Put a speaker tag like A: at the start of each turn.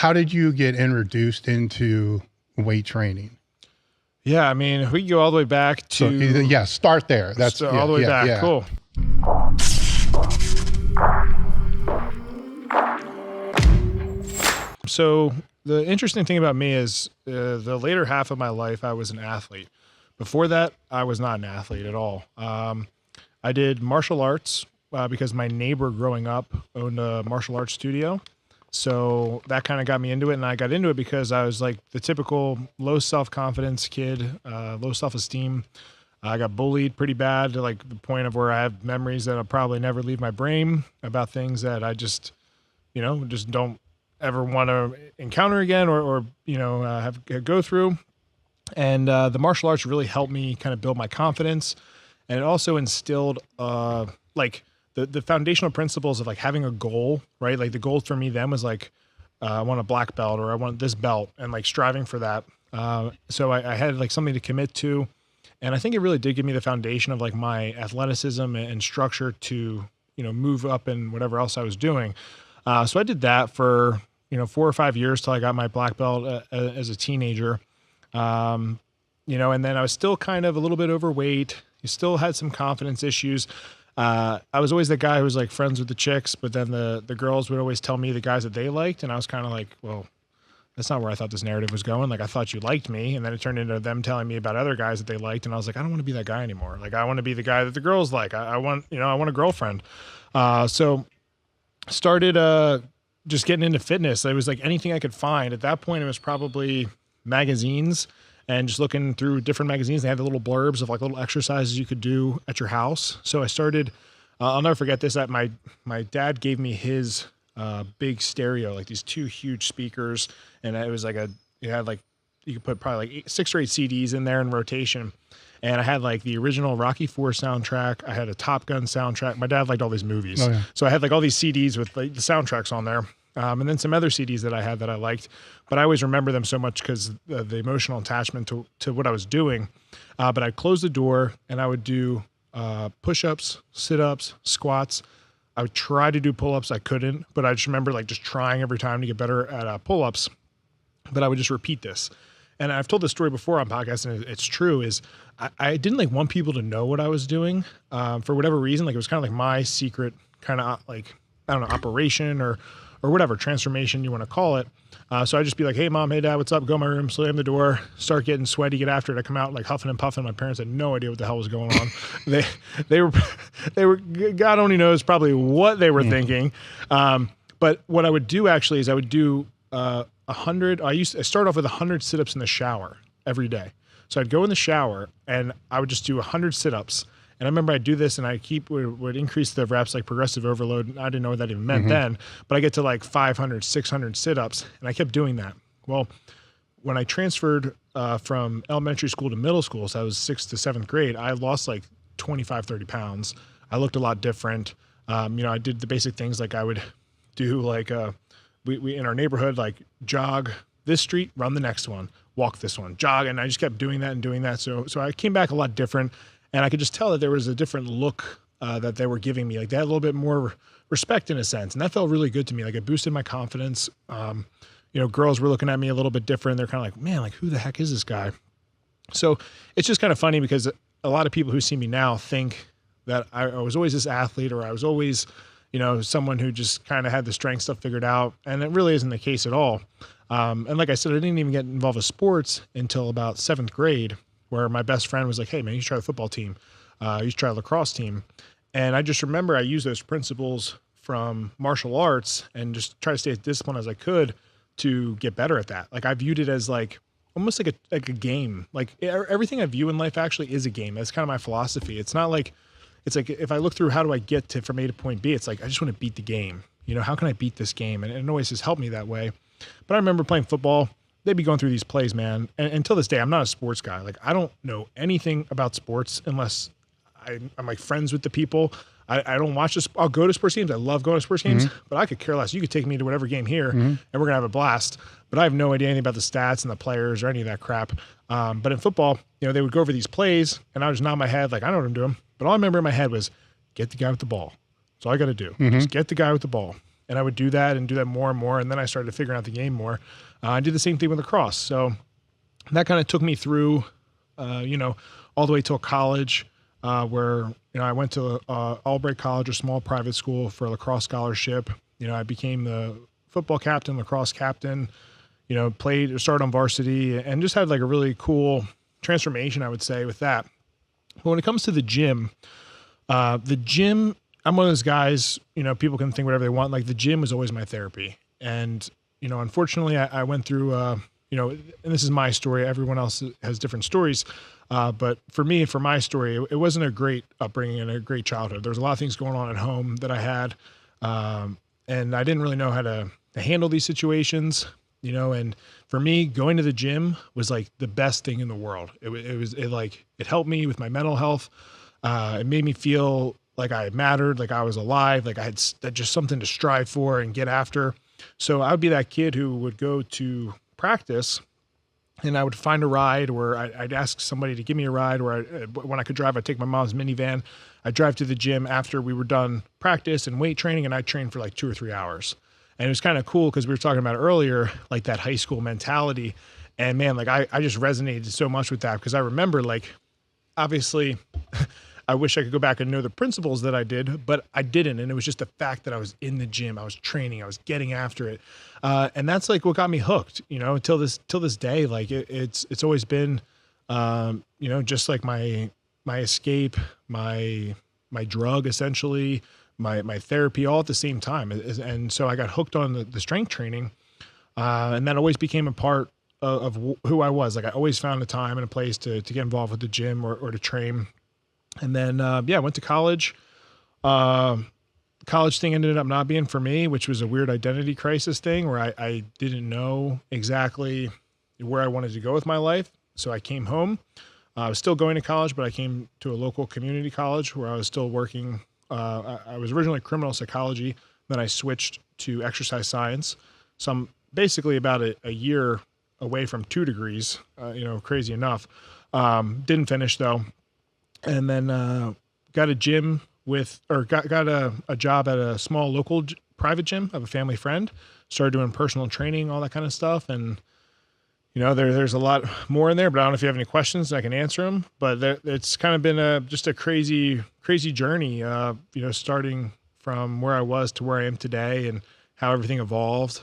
A: how did you get introduced into weight training?
B: Yeah, I mean, we can go all the way back to...
A: So, start there. That's
B: all the way back.
A: Yeah.
B: Cool. So the interesting thing about me is the later half of my life, I was an athlete. Before that, I was not an athlete at all. I did martial arts because my neighbor growing up owned a martial arts studio. So that kind of got me into it. And I got into it because I was like the typical low self-confidence kid, low self-esteem. I got bullied pretty bad to like the point of where I have memories that I'll probably never leave my brain about things that I just don't ever want to encounter again or have go through. And the martial arts really helped me kind of build my confidence. And it also instilled like the foundational principles of like having a goal, right? Like the goal for me then was like, I want a black belt or I want this belt and like striving for that. So I had like something to commit to. And I think it really did give me the foundation of like my athleticism and structure to, move up in whatever else I was doing. So I did that for, 4 or 5 years till I got my black belt as a teenager. And then I was still kind of a little bit overweight. You still had some confidence issues. I was always the guy who was like friends with the chicks, but then the girls would always tell me the guys that they liked. And I was kind of like, well, that's not where I thought this narrative was going. Like, I thought you liked me. And then it turned into them telling me about other guys that they liked. And I was like, I don't want to be that guy anymore. Like, I want to be the guy that the girls like. I want a girlfriend. So started just getting into fitness. It was like anything I could find. At that point, it was probably magazines and just looking through different magazines. They had the little blurbs of like little exercises you could do at your house. So I started, I'll never forget this, that my dad gave me his big stereo, like these 2 huge speakers. And it was like you could put probably like 6 or 8 CDs in there in rotation. And I had like the original Rocky IV soundtrack. I had a Top Gun soundtrack. My dad liked all these movies. Oh, yeah. So I had like all these CDs with like the soundtracks on there. And then some other CDs that I had that I liked, but I always remember them so much because the emotional attachment to what I was doing. But I'd close the door and I would do push-ups, sit-ups, squats. I would try to do pull-ups. I couldn't, but I just remember like just trying every time to get better at pull-ups. But I would just repeat this. And I've told this story before on podcasts, and it's true, is I didn't like want people to know what I was doing for whatever reason. Like it was kind of like my secret kind of like, I don't know, operation or whatever, transformation you want to call it. So I'd just be like, hey, mom, hey, dad, what's up? Go in my room, slam the door, start getting sweaty, get after it. I come out like huffing and puffing. My parents had no idea what the hell was going on. They were, God only knows probably what they were thinking. But what I would do actually is I would do 100. I start off with 100 sit-ups in the shower every day. So I'd go in the shower and I would just do 100 sit-ups. And I remember I'd do this and I would increase the reps, like progressive overload. I didn't know what that even meant then, but I get to like 500, 600 sit-ups and I kept doing that. Well, when I transferred from elementary school to middle school, so I was 6th to 7th grade, I lost like 25, 30 pounds. I looked a lot different. I did the basic things like I would do like, we in our neighborhood, like jog this street, run the next one, walk this one, jog. And I just kept doing that and doing that. So I came back a lot different. And I could just tell that there was a different look that they were giving me. Like they had a little bit more respect in a sense. And that felt really good to me. Like it boosted my confidence. Girls were looking at me a little bit different. They're kind of like, man, like who the heck is this guy? So it's just kind of funny because a lot of people who see me now think that I was always this athlete or I was always, someone who just kind of had the strength stuff figured out. And it really isn't the case at all. And like I said, I didn't even get involved with sports until about 7th grade, where my best friend was like, hey man, you should try the football team. You should try the lacrosse team. And I just remember I used those principles from martial arts and just try to stay as disciplined as I could to get better at that. Like I viewed it as like, almost like a game. Like everything I view in life actually is a game. That's kind of my philosophy. It's like if I look through how do I get from A to point B, it's like, I just want to beat the game. How can I beat this game? And it always has helped me that way. But I remember playing football. They'd be going through these plays, man. And until this day, I'm not a sports guy. Like I don't know anything about sports unless I'm like friends with the people. I don't watch this. I'll go to sports games. I love going to sports games, but I could care less. You could take me to whatever game here and we're going to have a blast. But I have no idea anything about the stats and the players or any of that crap. But in football, they would go over these plays and I would just nod my head like, I know what I'm doing. But all I remember in my head was get the guy with the ball. That's all I got to do. Just get the guy with the ball. And I would do that and do that more and more. And then I started figuring out the game more. I did the same thing with lacrosse. So that kind of took me through, all the way till college, where, I went to Albright College, a small private school, for a lacrosse scholarship. I became the football captain, lacrosse captain, played or started on varsity, and just had like a really cool transformation, I would say, with that. But when it comes to the gym, I'm one of those guys, people can think whatever they want. Like, the gym was always my therapy. And, unfortunately I went through, and this is my story. Everyone else has different stories. But for me, for my story, it wasn't a great upbringing and a great childhood. There was a lot of things going on at home that I had. And I didn't really know how to handle these situations, and for me, going to the gym was like the best thing in the world. It helped me with my mental health. It made me feel like I mattered, like I was alive, like I had just something to strive for and get after. So I would be that kid who would go to practice, and I would find a ride, or I'd ask somebody to give me a ride, or when I could drive, I'd take my mom's minivan. I'd drive to the gym after we were done practice and weight training, and I'd train for like 2 or 3 hours. And it was kind of cool because we were talking about earlier, like that high school mentality. And man, like I just resonated so much with that, because I remember, like, obviously I wish I could go back and know the principles that I did, but I didn't. And it was just the fact that I was in the gym, I was training, I was getting after it. And that's like what got me hooked, till this day. Like it's always been, just like my escape, my drug, essentially, my therapy, all at the same time. And so I got hooked on the strength training. And that always became a part of who I was. Like, I always found a time and a place to get involved with the gym or to train. And then, I went to college. College thing ended up not being for me, which was a weird identity crisis thing where I didn't know exactly where I wanted to go with my life. So I came home. I was still going to college, but I came to a local community college where I was still working. I was originally criminal psychology. Then I switched to exercise science. So I'm basically about a year away from 2 degrees, crazy enough. Didn't finish though. And then got a gym got a job at a small local private gym of a family friend. Started doing personal training, all that kind of stuff. And, there's a lot more in there, but I don't know if you have any questions, I can answer them. But it's kind of been just a crazy journey, starting from where I was to where I am today and how everything evolved.